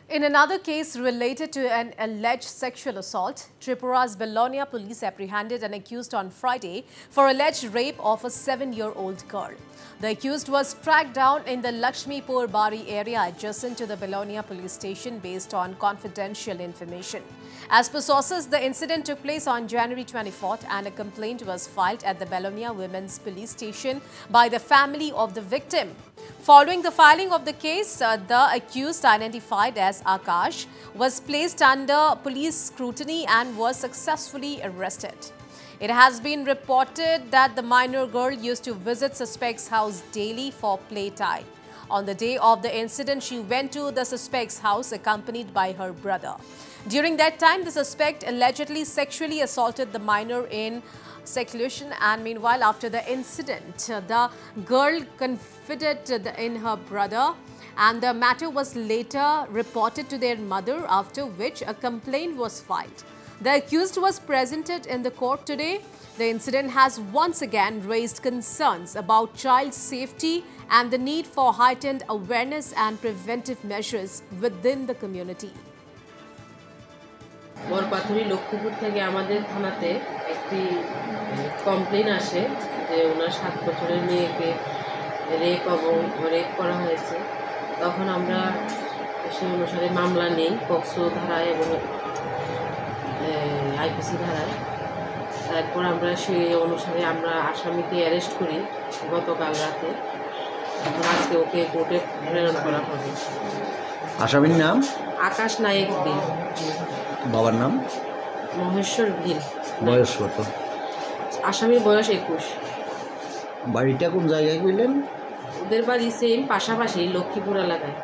In another case related to an alleged sexual assault, Tripura's Belonia police apprehended an accused on Friday for alleged rape of a 7-year-old girl. The accused was tracked down in the Lakshmipur Bari area adjacent to the Belonia police station based on confidential information. As per sources, the incident took place on January 24th and a complaint was filed at the Belonia Women's Police Station by the family of the victim. Following the filing of the case, the accused, identified as Akash, was placed under police scrutiny and was successfully arrested. It has been reported that the minor girl used to visit suspect's house daily for playtime. On the day of the incident, she went to the suspect's house accompanied by her brother. During that time, the suspect allegedly sexually assaulted the minor in seclusion, and meanwhile, after the incident, the girl confided in her brother and the matter was later reported to their mother, after which a complaint was filed. The accused was presented in the court today. The incident has once again raised concerns about child safety and the need for heightened awareness and preventive measures within the community. বরপাথরি Lakshmipur থেকে আমাদের থানাতে একটি complain আসে যে ওনার 7 বছরের মেয়েকে rape করা হয়েছে। তখন আমরা সেই অনুসারে মামলা নেই পক্সো ধারায় এবং আইপিসি ধারায়। তারপর আমরা সেই অনুসারে আমরা আসামিকে অ্যারেস্ট করি গতকাল রাতে। আজকে ওকে কোর্টে প্রেরণ করা হবে। আসামির নাম আকাশ নায়েক বিল। বাবার নাম মহেশ্বর ভিল। বয়স কত? আসামির বয়স 21। বাড়িটা কোন জায়গায় কইলেন? ওদের বাড়ি সেম পাশাপাশি লক্ষ্মীপুর এলাকায়।